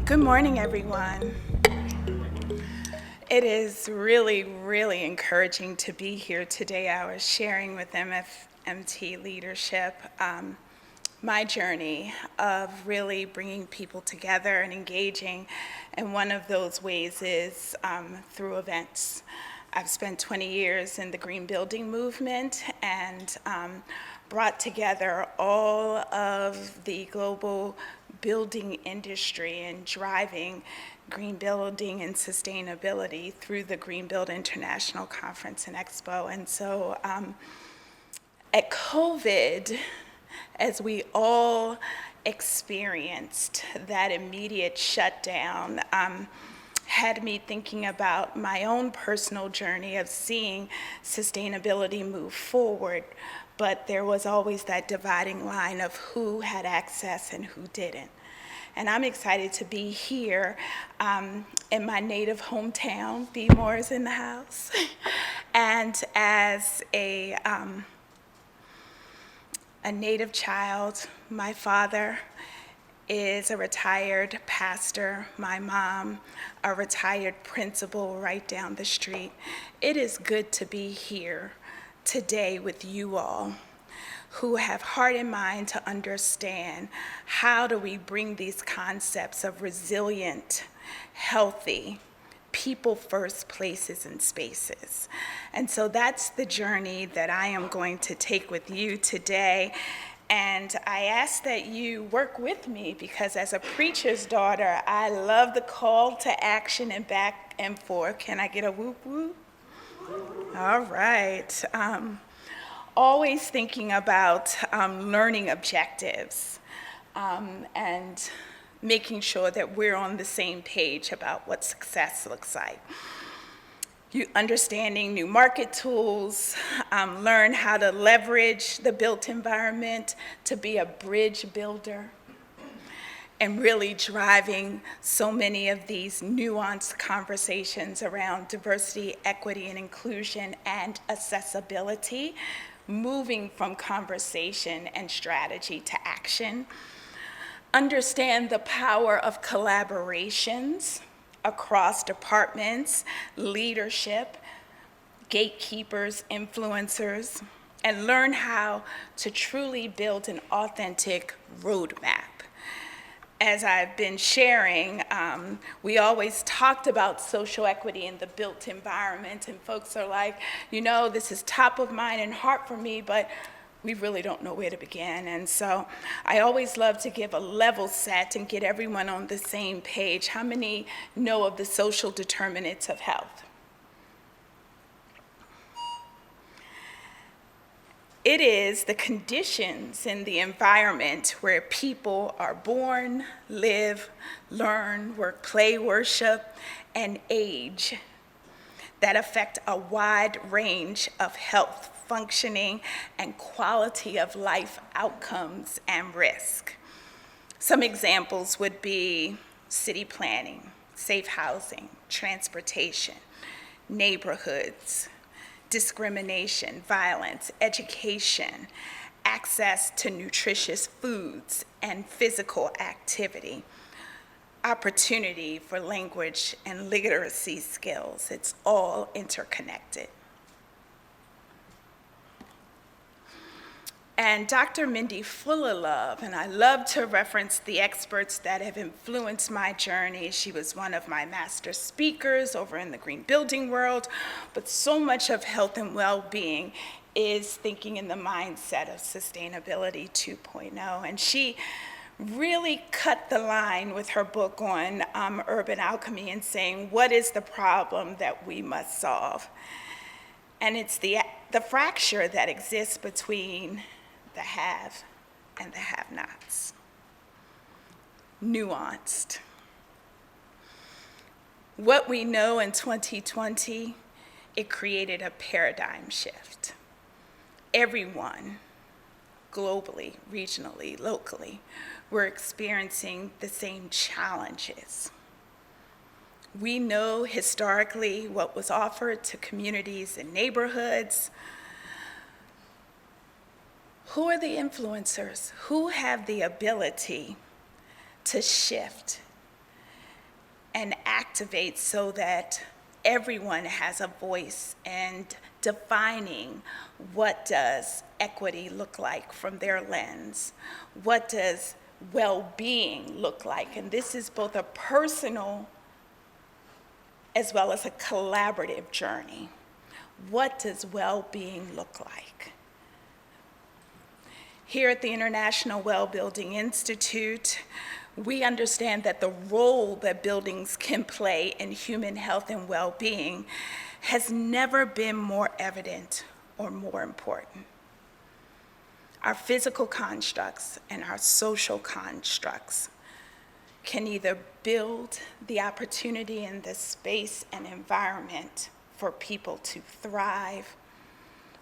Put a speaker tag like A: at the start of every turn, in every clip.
A: Good morning, everyone. It is really, really encouraging to be here today. I was sharing with NFMT leadership my journey of really bringing people together and engaging, and one of those ways is through events. I've spent 20 years in the green building movement and brought together all of the global building industry and driving green building and sustainability through the Green Build International Conference and Expo. And so at COVID, as we all experienced that immediate shutdown, had me thinking about my own personal journey of seeing sustainability move forward, but there was always that dividing line of who had access and who didn't. And I'm excited to be here in my native hometown. B. Moore is in the house. And as a native child, my father is a retired pastor, my mom a retired principal right down the street. It is good to be here today with you all who have heart and mind to understand how do we bring these concepts of resilient, healthy, people first places and spaces. And so that's the journey that I am going to take with you today. And I ask that you work with me because as a preacher's daughter, I love the call to action and back and forth. Can I get a whoop whoop? All right. Always thinking about learning objectives and making sure that we're on the same page about what success looks like. You understanding new market tools, learn how to leverage the built environment to be a bridge builder, and really driving so many of these nuanced conversations around diversity, equity, and inclusion and accessibility, moving from conversation and strategy to action. Understand the power of collaborations across departments, leadership, gatekeepers, influencers, and learn how to truly build an authentic roadmap. As I've been sharing, we always talked about social equity in the built environment, and folks are like, this is top of mind and heart for me, but we really don't know where to begin. And so I always love to give a level set and get everyone on the same page. How many know of the social determinants of health? It is the conditions in the environment where people are born, live, learn, work, play, worship, and age that affect a wide range of health, functioning, and quality of life outcomes and risk. Some examples would be city planning, safe housing, transportation, neighborhoods, discrimination, violence, education, access to nutritious foods and physical activity, opportunity for language and literacy skills. It's all interconnected. And Dr. Mindy Fuller-Love, and I love to reference the experts that have influenced my journey. She was one of my master speakers over in the green building world, but so much of health and well-being is thinking in the mindset of sustainability 2.0. And she really cut the line with her book on urban alchemy and saying, what is the problem that we must solve? And it's the fracture that exists between the have and the have-nots. Nuanced. What we know in 2020, it created a paradigm shift. Everyone, globally, regionally, locally, we're experiencing the same challenges. We know historically what was offered to communities and neighborhoods. Who are the influencers? Who have the ability to shift and activate so that everyone has a voice and defining what does equity look like from their lens, what does well-being look like, and this is both a personal as well as a collaborative journey. What does well-being look like? Here at the International Well-Building Institute, we understand that the role that buildings can play in human health and well-being has never been more evident or more important. Our physical constructs and our social constructs can either build the opportunity in the space and environment for people to thrive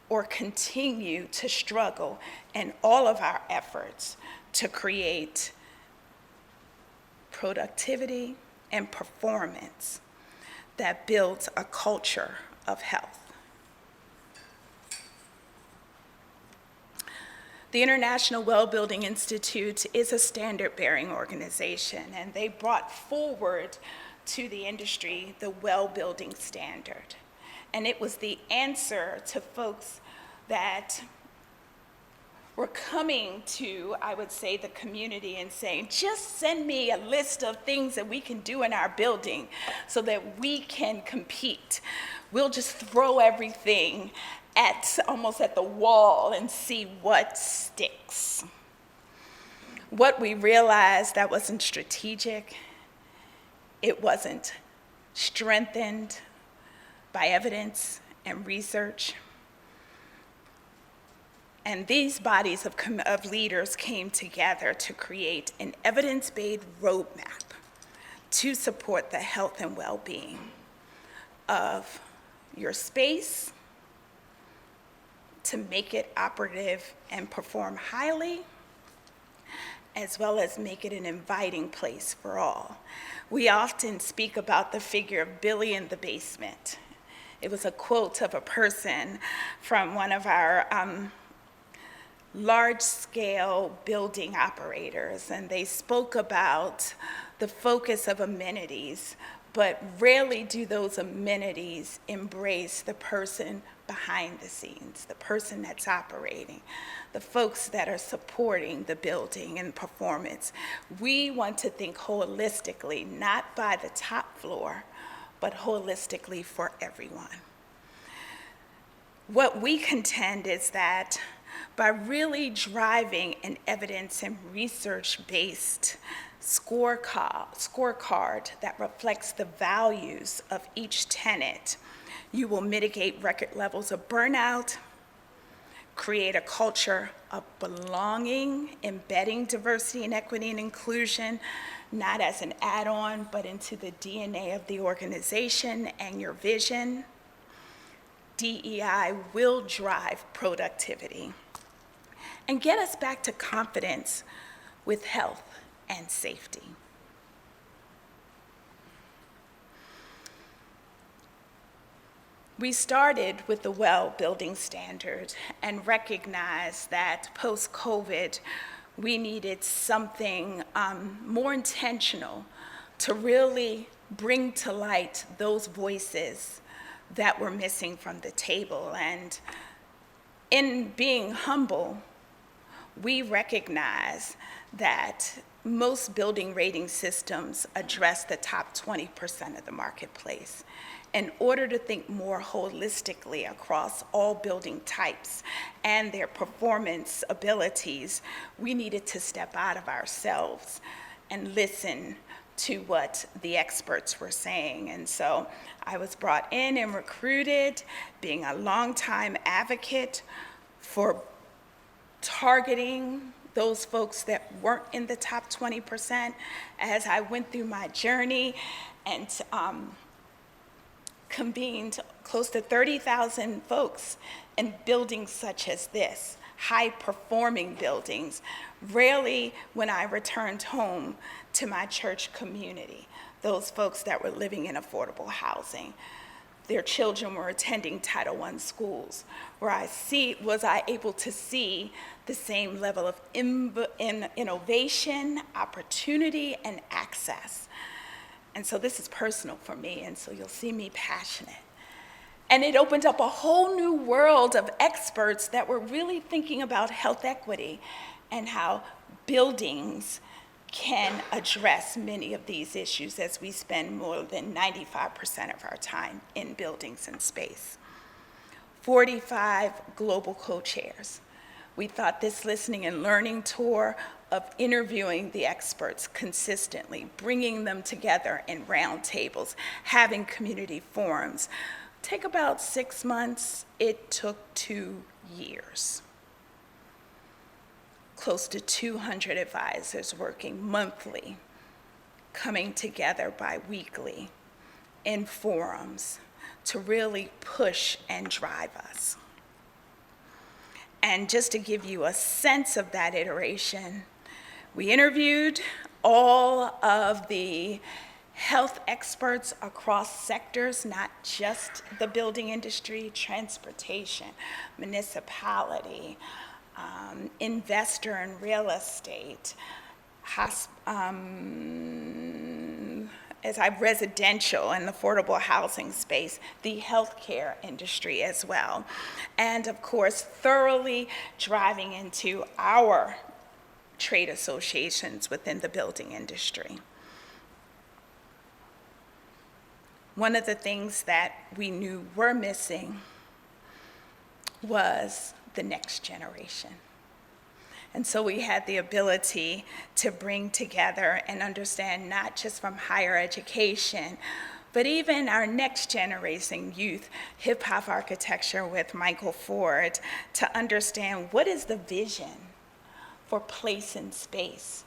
A: or continue to struggle in all of our efforts to create productivity and performance that builds a culture of health. The International Well-Building Institute is a standard-bearing organization, and they brought forward to the industry the well-building standard. And it was the answer to folks that were coming to, I would say, the community and saying, just send me a list of things that we can do in our building so that we can compete. We'll just throw everything almost at the wall and see what sticks. What we realized, that wasn't strategic, it wasn't strengthened by evidence and research. And these bodies of leaders came together to create an evidence-based roadmap to support the health and well-being of your space, to make it operative and perform highly, as well as make it an inviting place for all. We often speak about the figure of Billy in the basement. It was a quote of a person from one of our large-scale building operators, and they spoke about the focus of amenities, but rarely do those amenities embrace the person behind the scenes, the person that's operating, the folks that are supporting the building and performance. We want to think holistically, not by the top floor, but holistically for everyone. What we contend is that by really driving an evidence and research-based scorecard that reflects the values of each tenant, you will mitigate record levels of burnout, create a culture of belonging, embedding diversity and equity and inclusion, not as an add-on, but into the DNA of the organization and your vision. DEI will drive productivity and get us back to confidence with health and safety. We started with the well-building standard and recognized that post-COVID, we needed something more intentional to really bring to light those voices that were missing from the table. And in being humble, we recognize that most building rating systems address the top 20% of the marketplace. In order to think more holistically across all building types and their performance abilities, we needed to step out of ourselves and listen to what the experts were saying. And so I was brought in and recruited, being a longtime advocate for targeting those folks that weren't in the top 20% as I went through my journey and convened close to 30,000 folks in buildings such as this, high-performing buildings. Rarely when I returned home to my church community, those folks that were living in affordable housing, their children were attending Title I schools, where was I able to see the same level of innovation, opportunity, and access. And so this is personal for me, and so you'll see me passionate. And it opened up a whole new world of experts that were really thinking about health equity and how buildings can address many of these issues, as we spend more than 95% of our time in buildings and space. 45 global co-chairs. We thought this listening and learning tour of interviewing the experts consistently, bringing them together in roundtables, having community forums, take about 6 months. It took 2 years. Close to 200 advisors working monthly, coming together bi-weekly in forums to really push and drive us. And just to give you a sense of that iteration, we interviewed all of the health experts across sectors, not just the building industry, transportation, municipality, investor and real estate, residential and affordable housing space, the healthcare industry as well. And of course, thoroughly driving into our trade associations within the building industry. One of the things that we knew were missing was the next generation. And so we had the ability to bring together and understand, not just from higher education, but even our next generation youth, hip hop architecture with Michael Ford, to understand what is the vision for place and space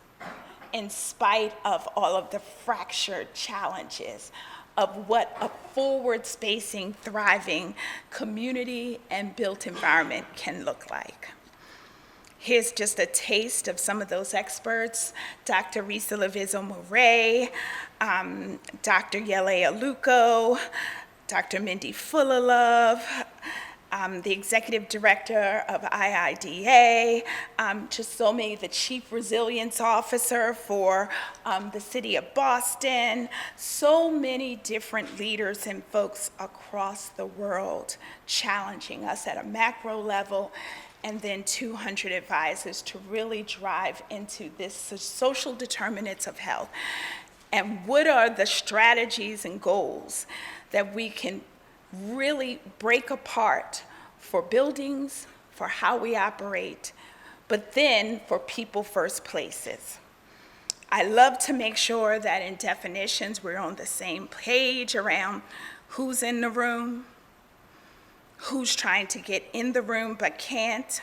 A: in spite of all of the fractured challenges of what a forward-spacing, thriving community and built environment can look like. Here's just a taste of some of those experts: Dr. Risa Lavizo-Moray, Dr. Yele Aluko, Dr. Mindy Fulalove, the executive director of IIDA, Chisomi, the chief resilience officer for the city of Boston, so many different leaders and folks across the world challenging us at a macro level, and then 200 advisors to really drive into this social determinants of health. And what are the strategies and goals that we can really break apart for buildings, for how we operate, but then for people first places. I love to make sure that in definitions we're on the same page around who's in the room, who's trying to get in the room but can't,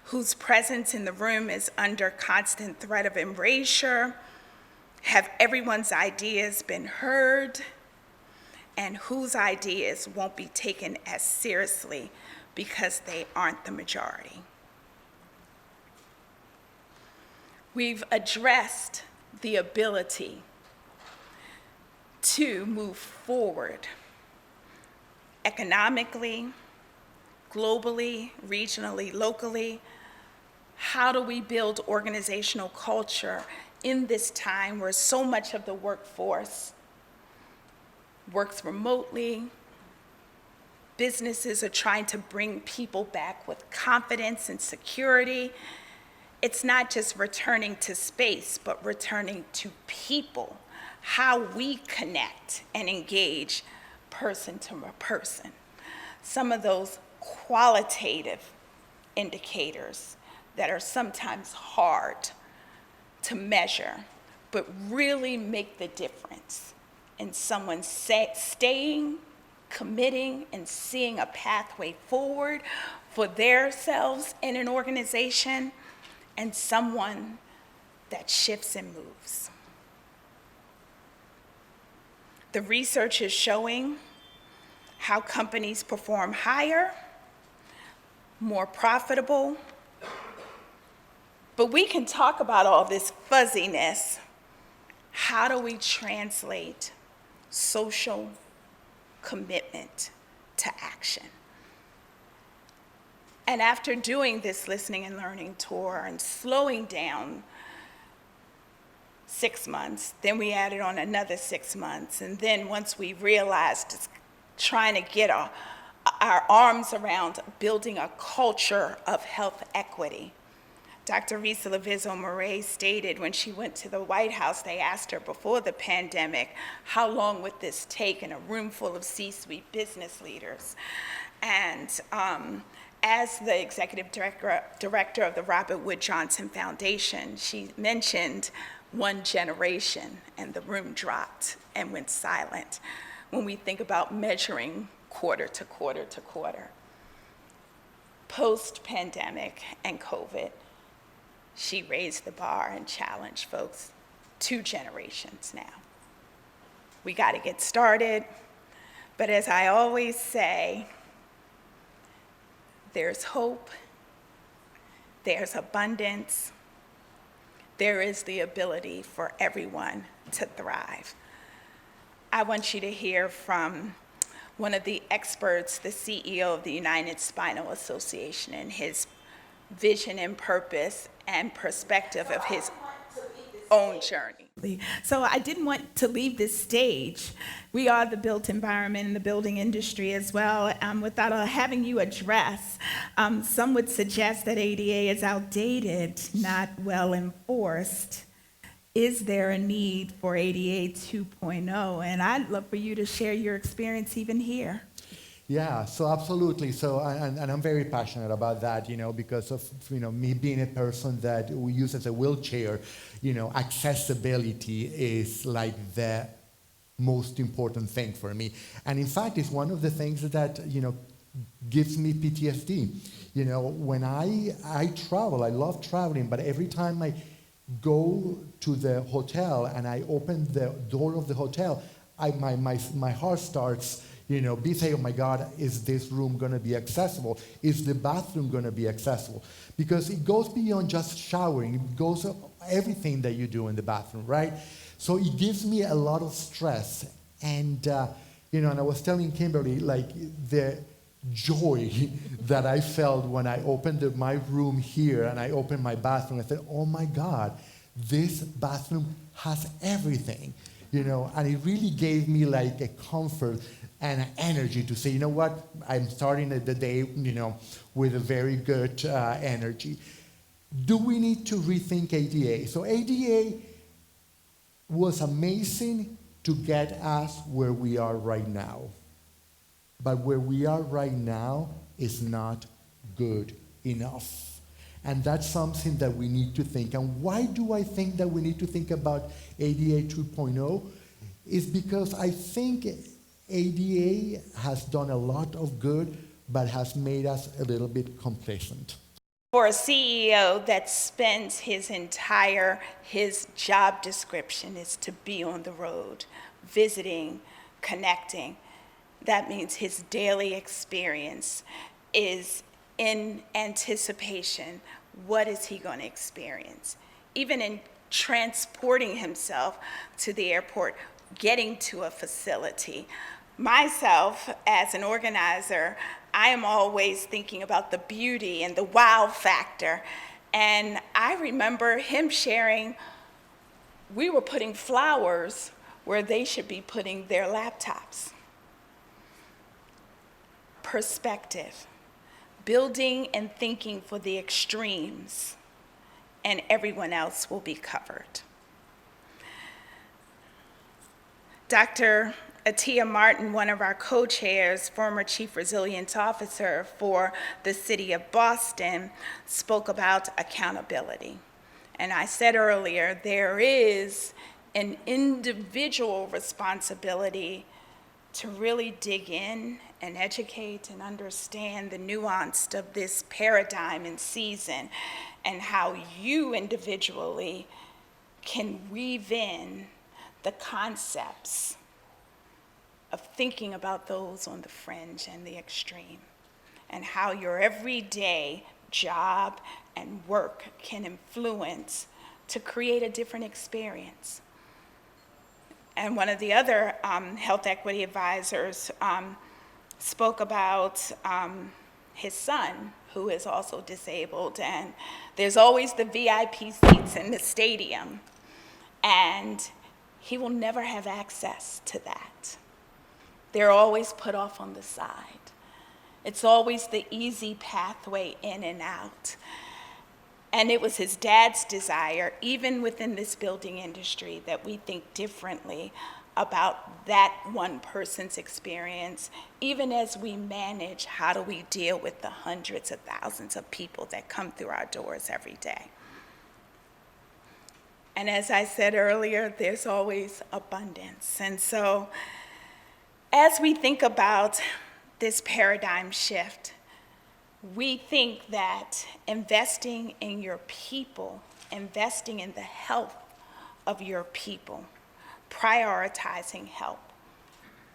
A: whose presence in the room is under constant threat of erasure, have everyone's ideas been heard, and whose ideas won't be taken as seriously because they aren't the majority. We've addressed the ability to move forward economically, globally, regionally, locally. How do we build organizational culture in this time where so much of the workforce works remotely? Businesses are trying to bring people back with confidence and security. It's not just returning to space, but returning to people, how we connect and engage person to person. Some of those qualitative indicators that are sometimes hard to measure, but really make the difference in someone staying, committing, and seeing a pathway forward for themselves in an organization, and someone that shifts and moves. The research is showing how companies perform higher, more profitable, but we can talk about all this fuzziness. How do we translate social commitment to action? And after doing this listening and learning tour and slowing down 6 months. Then we added on another 6 months. And then once we realized trying to get our arms around building a culture of health equity. Dr. Risa Lavizzo-Moray stated when she went to the White House, they asked her before the pandemic, how long would this take in a room full of C-suite business leaders? And as the executive director of the Robert Wood Johnson Foundation, she mentioned one generation, and the room dropped and went silent when we think about measuring quarter to quarter to quarter. Post-pandemic and COVID, she raised the bar and challenged folks 2 generations now. We got to get started, but as I always say, there's hope, there's abundance, there is the ability for everyone to thrive. I want you to hear from one of the experts, the CEO of the United Spinal Association, and his vision and purpose and perspective of his own journey. So I didn't want to leave this stage. We are the built environment and the building industry as well, without having you address. Some would suggest that ADA is outdated, not well enforced. Is there a need for ADA 2.0? And I'd love for you to share your experience even here.
B: Yeah, so absolutely. So, and I'm very passionate about that, because of, me being a person that we use as a wheelchair, accessibility is like the most important thing for me. And in fact, it's one of the things that, gives me PTSD. When I travel, I love traveling, but every time I go to the hotel and I open the door of the hotel, my heart starts be saying, oh my God, is this room going to be accessible? Is the bathroom going to be accessible? Because it goes beyond just showering. It goes everything that you do in the bathroom, right? So it gives me a lot of stress. And, and I was telling Kimberly, like, the joy that I felt when I opened my room here and I opened my bathroom. I said, oh my God, this bathroom has everything, and it really gave me like a comfort and energy to say, you know what, I'm starting the day, with a very good energy. Do we need to rethink ADA? So ADA was amazing to get us where we are right now. But where we are right now is not good enough. And that's something that we need to think. And why do I think that we need to think about ADA 2.0? Is because I think ADA has done a lot of good, but has made us a little bit complacent.
A: For a CEO that spends his job description is to be on the road, visiting, connecting, that means his daily experience is in anticipation. What is he going to experience? Even in transporting himself to the airport, getting to a facility. Myself, as an organizer, I am always thinking about the beauty and the wow factor. And I remember him sharing, we were putting flowers where they should be putting their laptops. Perspective, building and thinking for the extremes, and everyone else will be covered. Dr. Atia Martin, one of our co-chairs, former Chief Resilience Officer for the City of Boston, spoke about accountability. And I said earlier, there is an individual responsibility to really dig in and educate and understand the nuance of this paradigm and season, and how you individually can weave in the concepts of thinking about those on the fringe and the extreme, and how your everyday job and work can influence to create a different experience. And one of the other health equity advisors spoke about his son, who is also disabled, and there's always the VIP seats in the stadium. And he will never have access to that. They're always put off on the side. It's always the easy pathway in and out. And it was his dad's desire, even within this building industry, that we think differently about that one person's experience, even as we manage how do we deal with the hundreds of thousands of people that come through our doors every day. And as I said earlier, there's always abundance. And so as we think about this paradigm shift, we think that investing in your people, investing in the health of your people, prioritizing health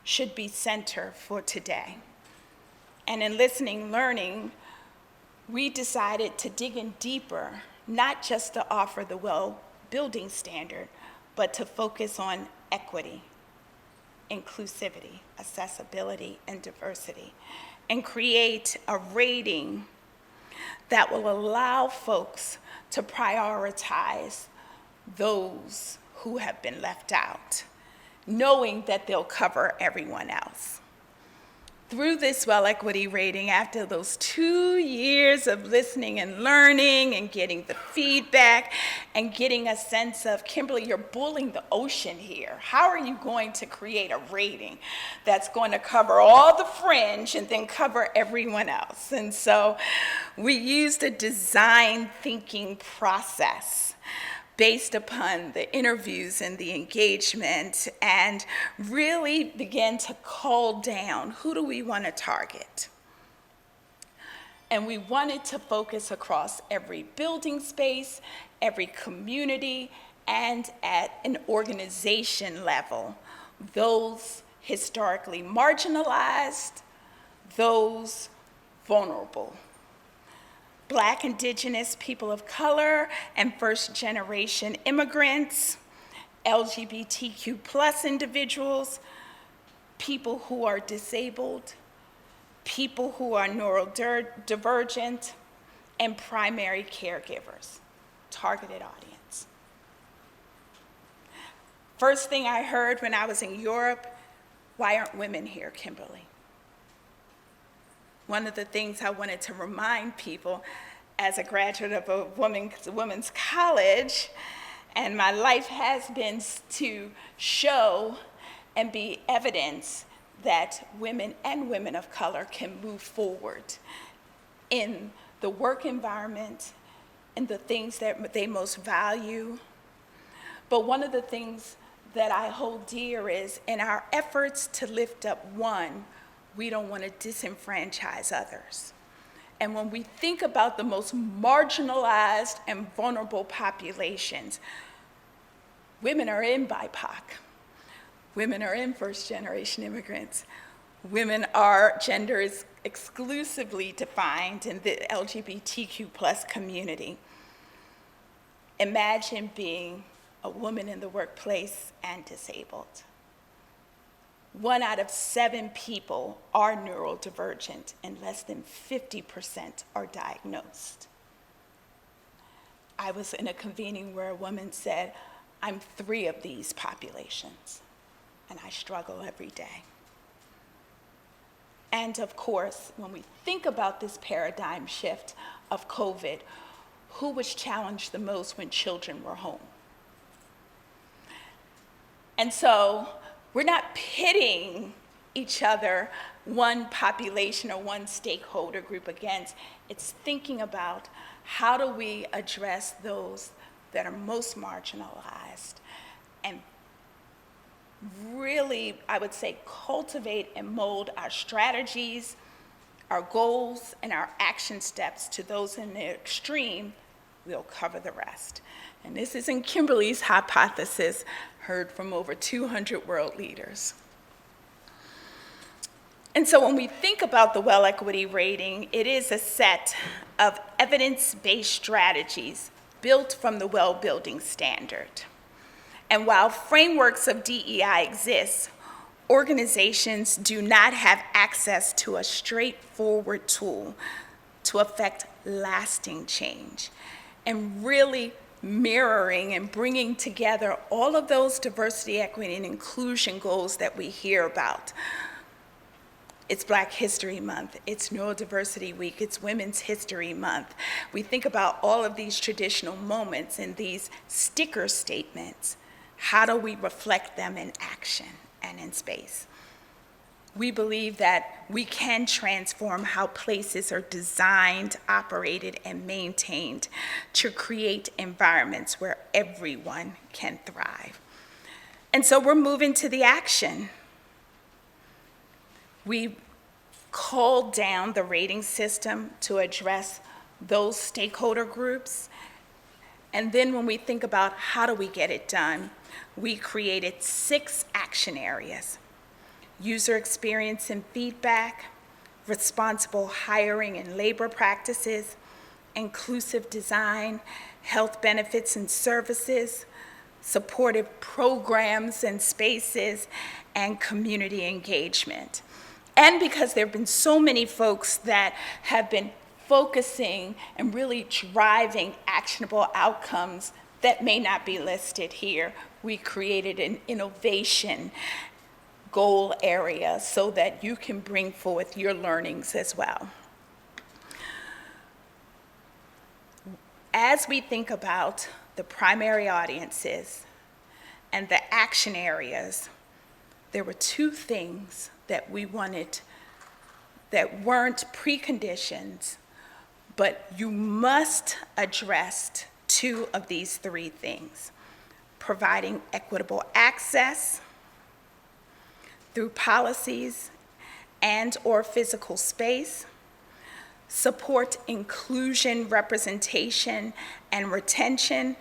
A: should be center for today. And in listening, learning, we decided to dig in deeper, not just to offer the well-building standard, but to focus on equity, inclusivity, accessibility, and diversity, and create a rating that will allow folks to prioritize those who have been left out, knowing that they'll cover everyone else. Through this well equity rating, after those 2 years of listening and learning and getting the feedback and getting a sense of, Kimberly, you're boiling the ocean here. How are you going to create a rating that's going to cover all the fringe and then cover everyone else? And so we used a design thinking process based upon the interviews and the engagement, and really began to cull down, who do we want to target? And we wanted to focus across every building space, every community, and at an organization level, those historically marginalized, those vulnerable. Black, Indigenous, people of color, and first-generation immigrants, LGBTQ plus individuals, people who are disabled, people who are neurodivergent, and primary caregivers, targeted audience. First thing I heard when I was in Europe, why aren't women here, Kimberly? One of the things I wanted to remind people as a graduate of a women's college, and my life has been to show and be evidence that women and women of color can move forward in the work environment and the things that they most value. But one of the things that I hold dear is in our efforts to lift up one, we don't want to disenfranchise others. And when we think about the most marginalized and vulnerable populations, women are in BIPOC, women are in first-generation immigrants, women are gender is exclusively defined in the LGBTQ plus community. Imagine being a woman in the workplace and disabled. 1 out of 7 people are neurodivergent, and less than 50% are diagnosed. I was in a convening where a woman said, I'm 3 of these populations, and I struggle every day. And of course, when we think about this paradigm shift of COVID, who was challenged the most when children were home? And so, we're not pitting each other, one population or one stakeholder group against. It's thinking about how do we address those that are most marginalized and really, I would say, cultivate and mold our strategies, our goals, and our action steps to those in the extreme. We'll cover the rest. And this isn't Kimberly's hypothesis, heard from over 200 world leaders. And so when we think about the well equity rating, it is a set of evidence-based strategies built from the well building standard. And while frameworks of DEI exist, organizations do not have access to a straightforward tool to affect lasting change and really mirroring and bringing together all of those diversity, equity, and inclusion goals that we hear about. It's Black History Month, it's Neurodiversity Week, it's Women's History Month. We think about all of these traditional moments and these sticker statements. How do we reflect them in action and in space? We believe that we can transform how places are designed, operated, and maintained to create environments where everyone can thrive. And so we're moving to the action. We called down the rating system to address those stakeholder groups. And then when we think about how do we get it done, we created 6 action areas: user experience and feedback, responsible hiring and labor practices, inclusive design, health benefits and services, supportive programs and spaces, and community engagement. And because there have been so many folks that have been focusing and really driving actionable outcomes that may not be listed here, we created an innovation goal area so that you can bring forth your learnings as well. As we think about the primary audiences and the action areas, there were 2 things that we wanted that weren't preconditions, but you must address 2 of these 3 things: providing equitable access through policies and/or physical space, support inclusion, representation, and retention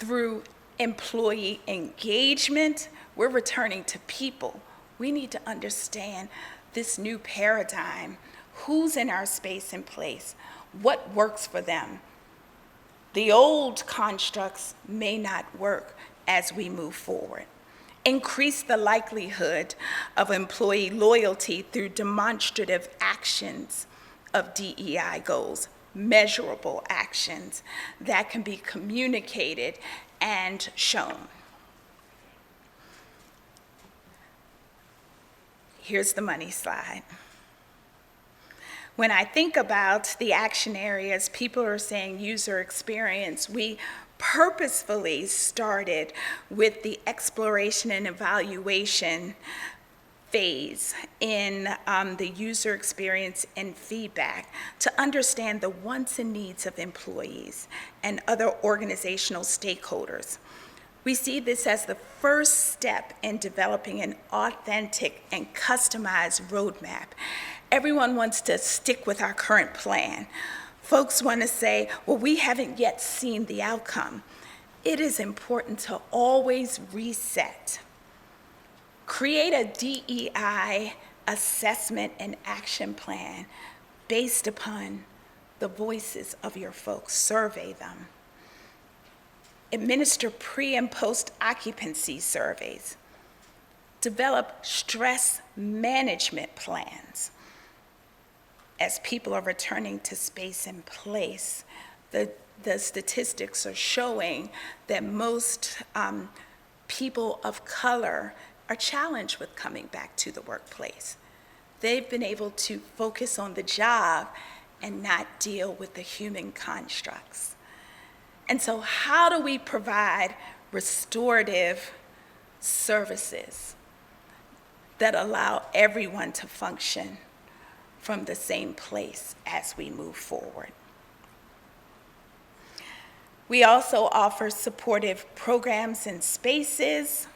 A: through employee engagement. We're returning to people. We need to understand this new paradigm. Who's in our space and place? What works for them? The old constructs may not work as we move forward. Increase the likelihood of employee loyalty through demonstrative actions of DEI goals, measurable actions that can be communicated and shown. Here's the money slide. When I think about the action areas, people are saying user experience. We purposefully started with the exploration and evaluation phase in the user experience and feedback to understand the wants and needs of employees and other organizational stakeholders. We see this as the first step in developing an authentic and customized roadmap. Everyone wants to stick with our current plan. Folks want to say, well, we haven't yet seen the outcome. It is important to always reset. Create a DEI assessment and action plan based upon the voices of your folks. Survey them. Administer pre- and post-occupancy surveys. Develop stress management plans. As people are returning to space and place, the statistics are showing that most people of color are challenged with coming back to the workplace. They've been able to focus on the job and not deal with the human constructs. And so how do we provide restorative services that allow everyone to function from the same place as we move forward? We also offer supportive programs and spaces,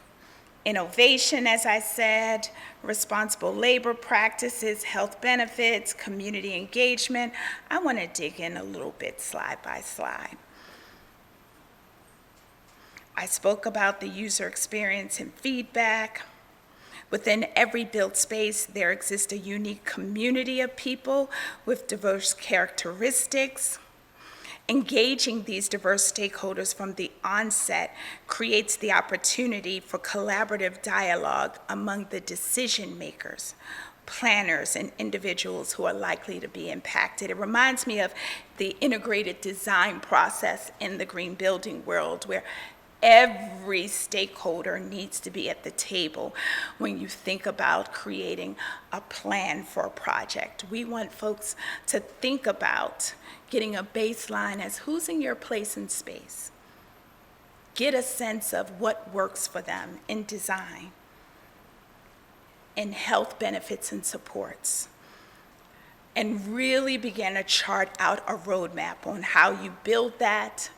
A: innovation, as I said, responsible labor practices, health benefits, community engagement. I want to dig in a little bit slide by slide. I spoke about the user experience and feedback. Within every built space, there exists a unique community of people with diverse characteristics. Engaging these diverse stakeholders from the onset creates the opportunity for collaborative dialogue among the decision makers. planners and individuals who are likely to be impacted. It reminds me of the integrated design process in the green building world, where every stakeholder needs to be at the table when you think about creating a plan for a project. We want folks to think about getting a baseline as who's in your place in space. Get a sense of what works for them in design, in health benefits and supports, and really begin to chart out a roadmap on how you build that,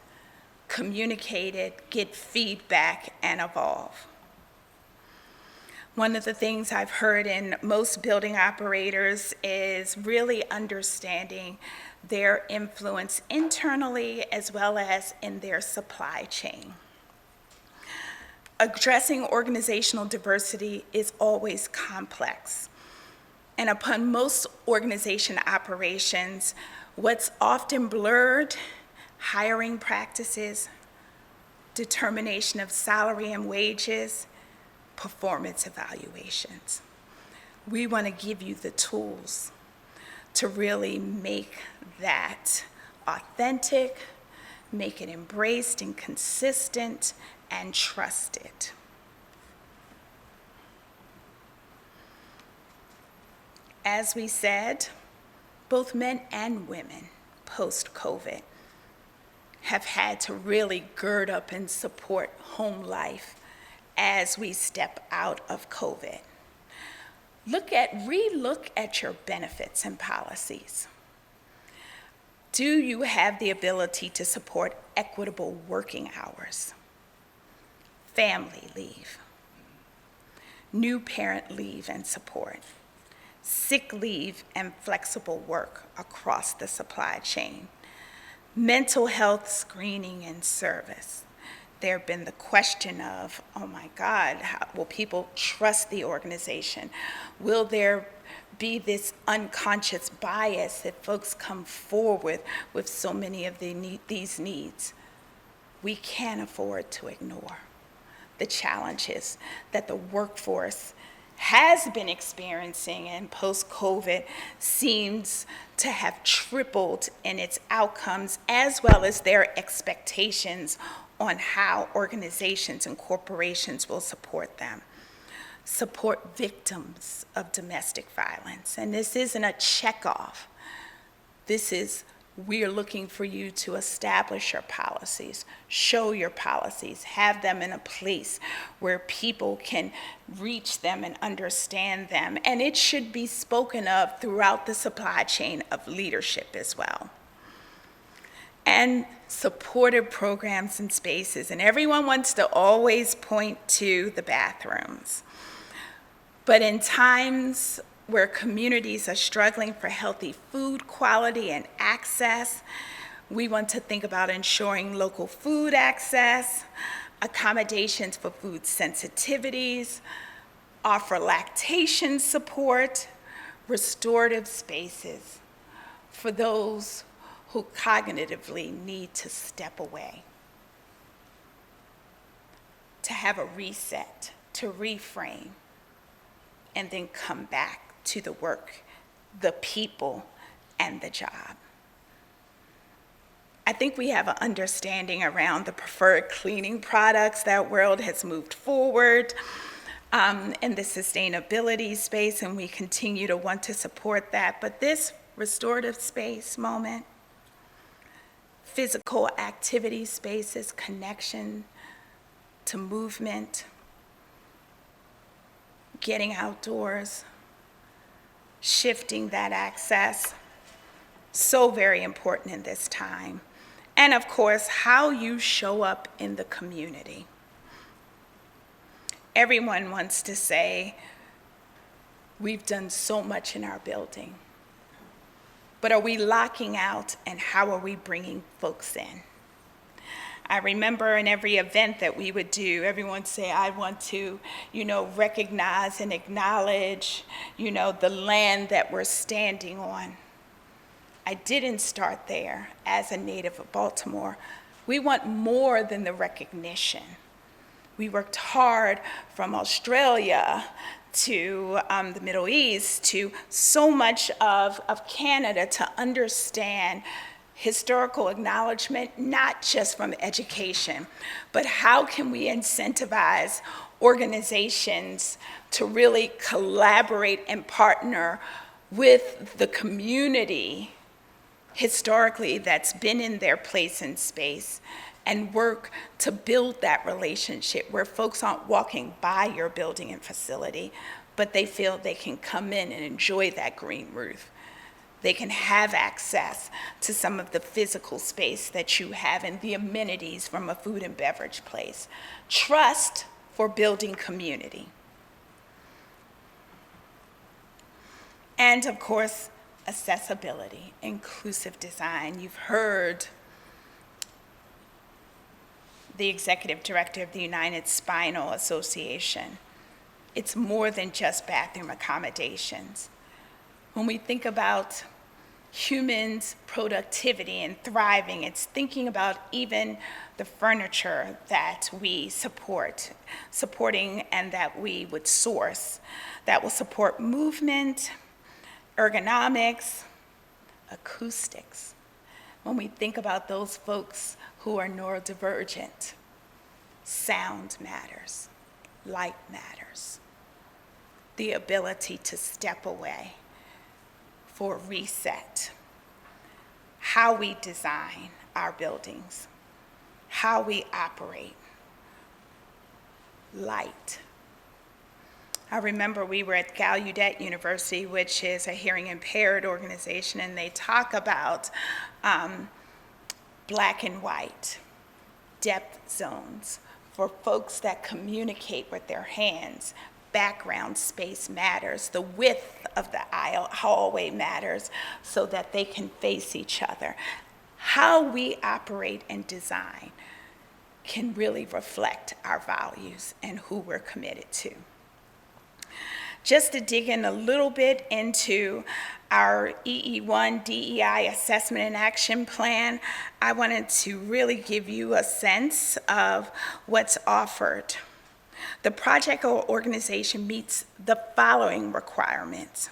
A: communicate it, get feedback, and evolve. One of the things I've heard in most building operators is really understanding their influence internally as well as in their supply chain. Addressing organizational diversity is always complex. And upon most organization operations, what's often blurred, hiring practices, determination of salary and wages, performance evaluations. We want to give you the tools to really make that authentic, make it embraced and consistent, and trusted. As we said, both men and women post-COVID have had to really gird up and support home life as we step out of COVID. Re-look at your benefits and policies. Do you have the ability to support equitable working hours? Family leave, new parent leave and support, sick leave and flexible work across the supply chain, mental health screening and service. There have been the question of, oh my God, how will people trust the organization? Will there be this unconscious bias if folks come forward with so many of these needs? We can't afford to ignore the challenges that the workforce has been experiencing, and post-COVID seems to have tripled in its outcomes as well as their expectations on how organizations and corporations will support them. Support victims of domestic violence. And this isn't a checkoff. This is, we're looking for you to establish your policies, show your policies, have them in a place where people can reach them and understand them. And it should be spoken of throughout the supply chain of leadership as well. And supportive programs and spaces. And everyone wants to always point to the bathrooms. But in times where communities are struggling for healthy food quality and access, we want to think about ensuring local food access, accommodations for food sensitivities, offer lactation support, restorative spaces for those who cognitively need to step away, to have a reset, to reframe, and then come back to the work, the people, and the job. I think we have an understanding around the preferred cleaning products. That world has moved forward in the sustainability space, and we continue to want to support that. But this restorative space moment, physical activity spaces, connection to movement, getting outdoors, shifting that access, so very important in this time. And of course, how you show up in the community. Everyone wants to say, we've done so much in our building, but are we locking out, and how are we bringing folks in? I remember in every event that we would do, everyone would say, I want to, recognize and acknowledge, the land that we're standing on. I didn't start there as a native of Baltimore. We want more than the recognition. We worked hard from Australia to the Middle East, to so much of Canada, to understand historical acknowledgement, not just from education, but how can we incentivize organizations to really collaborate and partner with the community historically that's been in their place and space, and work to build that relationship where folks aren't walking by your building and facility, but they feel they can come in and enjoy that green roof. They can have access to some of the physical space that you have and the amenities from a food and beverage place. Trust for building community. And of course, accessibility, inclusive design. You've heard the executive director of the United Spinal Association. It's more than just bathroom accommodations. When we think about humans' productivity and thriving, it's thinking about even the furniture that we supporting and that we would source, that will support movement, ergonomics, acoustics. When we think about those folks who are neurodivergent, sound matters, light matters. The ability to step away for reset. How we design our buildings, how we operate. Light. I remember we were at Gallaudet University, which is a hearing impaired organization, and they talk about black and white depth zones for folks that communicate with their hands. Background space matters. The width of the aisle hallway matters so that they can face each other. How we operate and design can really reflect our values and who we're committed to. Just to dig in a little bit into our EE1 DEI Assessment and Action Plan, I wanted to really give you a sense of what's offered. The project or organization meets the following requirements: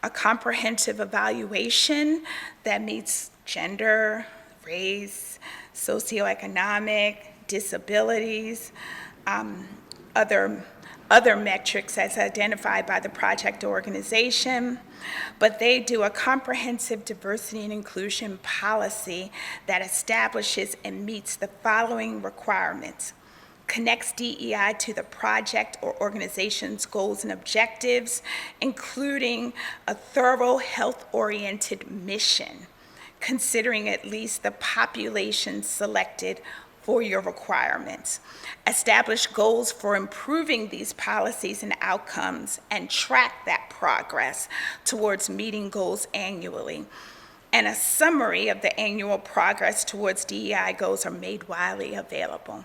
A: a comprehensive evaluation that meets gender, race, socioeconomic, disabilities, other metrics as identified by the project organization, but they do a comprehensive diversity and inclusion policy that establishes and meets the following requirements: connects DEI to the project or organization's goals and objectives, including a thorough health-oriented mission, considering at least the population selected for your requirements. Establish goals for improving these policies and outcomes and track that progress towards meeting goals annually. And a summary of the annual progress towards DEI goals are made widely available.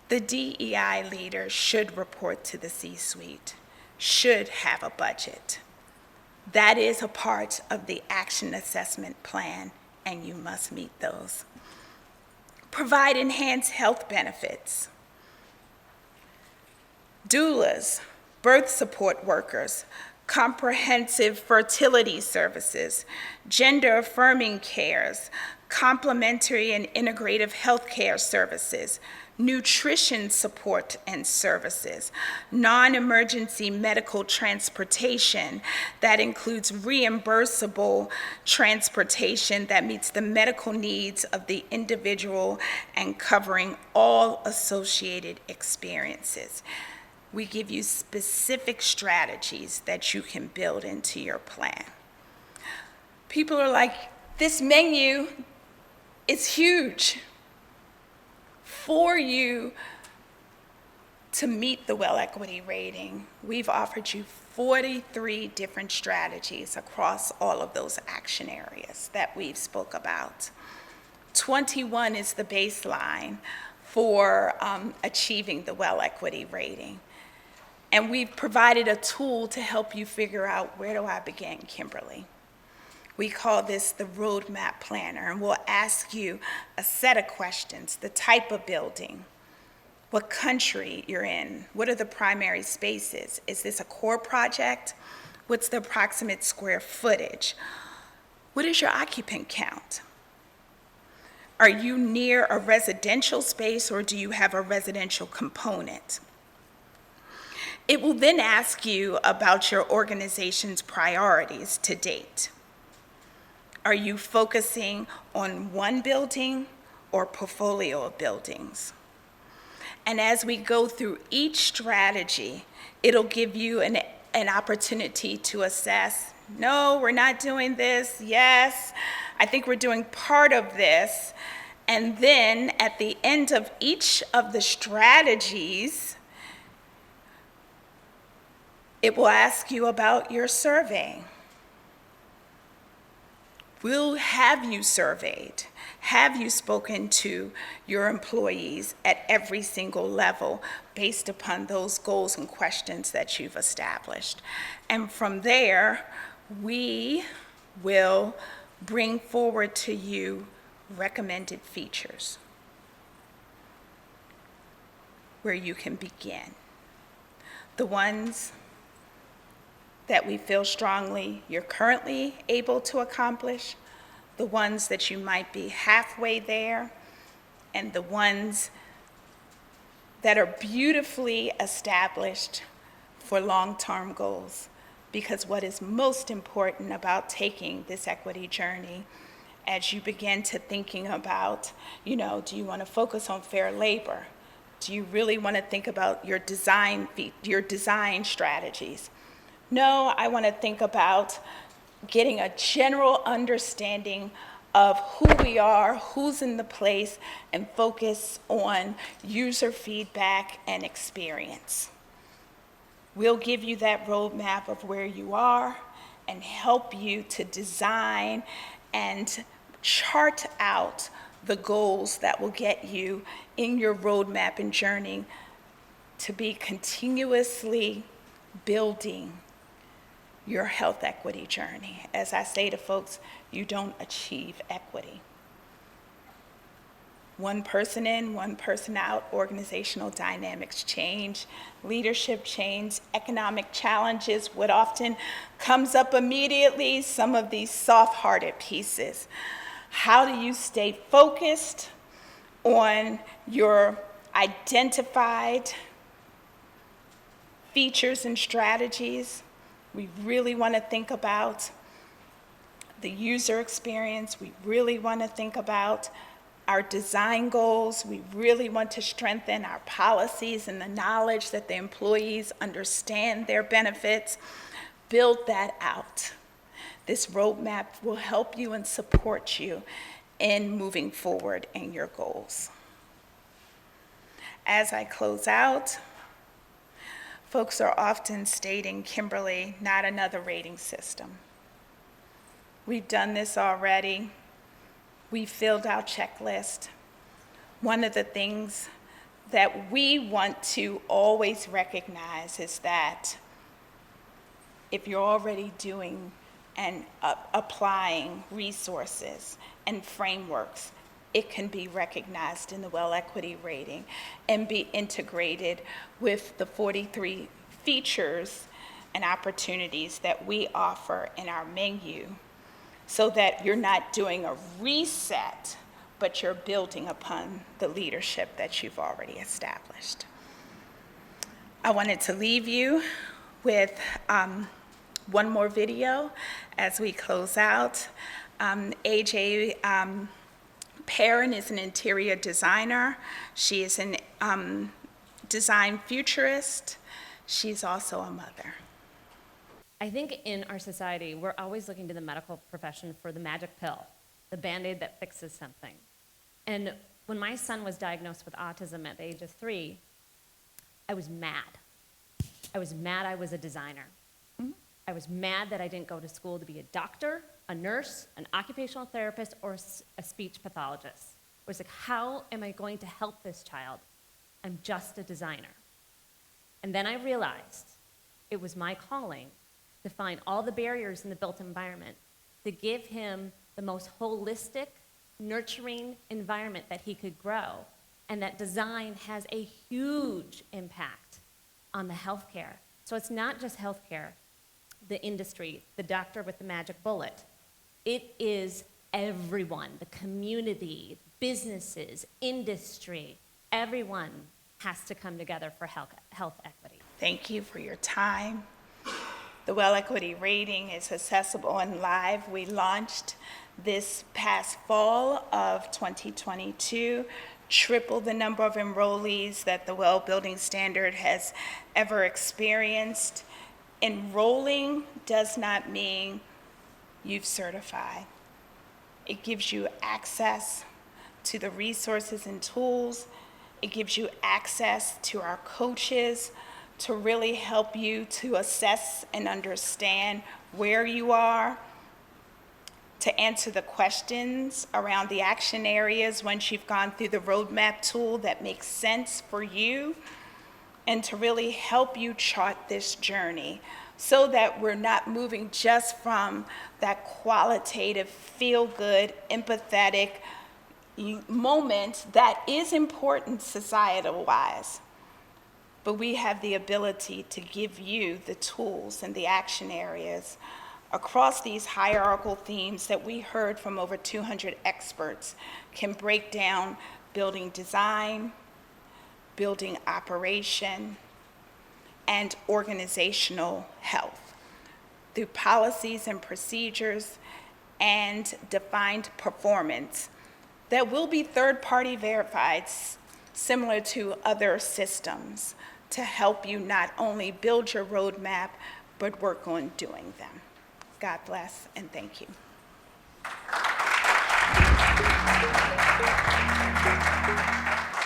A: The DEI leader should report to the C-suite, should have a budget. That is a part of the action assessment plan, and you must meet those. Provide enhanced health benefits. Doulas, birth support workers, comprehensive fertility services, gender-affirming cares, complementary and integrative healthcare services, nutrition support and services, non-emergency medical transportation that includes reimbursable transportation that meets the medical needs of the individual and covering all associated experiences. We give you specific strategies that you can build into your plan. People are like, this menu is huge. For you to meet the well equity rating, we've offered you 43 different strategies across all of those action areas that we've spoke about. 21 is the baseline for achieving the well equity rating. And we've provided a tool to help you figure out, where do I begin, Kimberly? We call this the roadmap planner, and we'll ask you a set of questions: the type of building, what country you're in, what are the primary spaces? Is this a core project? What's the approximate square footage? What is your occupant count? Are you near a residential space or do you have a residential component? It will then ask you about your organization's priorities to date. Are you focusing on one building or portfolio of buildings? And as we go through each strategy, it'll give you an opportunity to assess, no, we're not doing this, yes, I think we're doing part of this. And then at the end of each of the strategies, it will ask you about your survey. Have you surveyed? Have you spoken to your employees at every single level based upon those goals and questions that you've established? And from there, we will bring forward to you recommended features where you can begin. The ones that we feel strongly you're currently able to accomplish, the ones that you might be halfway there, and the ones that are beautifully established for long-term goals. Because what is most important about taking this equity journey, as you begin to thinking about, do you want to focus on fair labor? Do you really want to think about your design strategies? No, I want to think about getting a general understanding of who we are, who's in the place, and focus on user feedback and experience. We'll give you that roadmap of where you are and help you to design and chart out the goals that will get you in your roadmap and journey to be continuously building your health equity journey. As I say to folks, you don't achieve equity. One person in, one person out, organizational dynamics change, leadership change, economic challenges, what often comes up immediately, some of these soft-hearted pieces. How do you stay focused on your identified features and strategies? We really want to think about the user experience. We really want to think about our design goals. We really want to strengthen our policies and the knowledge that the employees understand their benefits. Build that out. This roadmap will help you and support you in moving forward in your goals. As I close out, folks are often stating, Kimberly, not another rating system. We've done this already. We filled our checklist. One of the things that we want to always recognize is that if you're already doing and applying resources and frameworks, it can be recognized in the Well Equity Rating and be integrated with the 43 features and opportunities that we offer in our menu, so that you're not doing a reset, but you're building upon the leadership that you've already established. I wanted to leave you with one more video as we close out. AJ Perrin is an interior designer. She is an design futurist. She's also a mother.
C: I think in our society, we're always looking to the medical profession for the magic pill, the Band-Aid that fixes something. And when my son was diagnosed with autism at the age of 3, I was mad. I was mad I was a designer. I was mad that I didn't go to school to be a doctor, a nurse, an occupational therapist, or a speech pathologist. I was like, how am I going to help this child? I'm just a designer. And then I realized it was my calling to find all the barriers in the built environment, to give him the most holistic, nurturing environment that he could grow, and that design has a huge impact on the healthcare. So it's not just healthcare, the industry, the doctor with the magic bullet. It is everyone, the community, businesses, industry, everyone has to come together for health equity.
A: Thank you for your time. The Well Equity Rating is accessible and live. We launched this past fall of 2022, triple the number of enrollees that the Well Building Standard has ever experienced. Enrolling does not mean you've certified. It gives you access to the resources and tools. It gives you access to our coaches to really help you to assess and understand where you are, to answer the questions around the action areas once you've gone through the roadmap tool that makes sense for you, and to really help you chart this journey so that we're not moving just from that qualitative, feel-good, empathetic moment that is important societal-wise. But we have the ability to give you the tools and the action areas across these hierarchical themes that we heard from over 200 experts can break down building design, building operation, and organizational health through policies and procedures and defined performance that will be third-party verified, similar to other systems, to help you not only build your roadmap, but work on doing them. God bless, and thank you.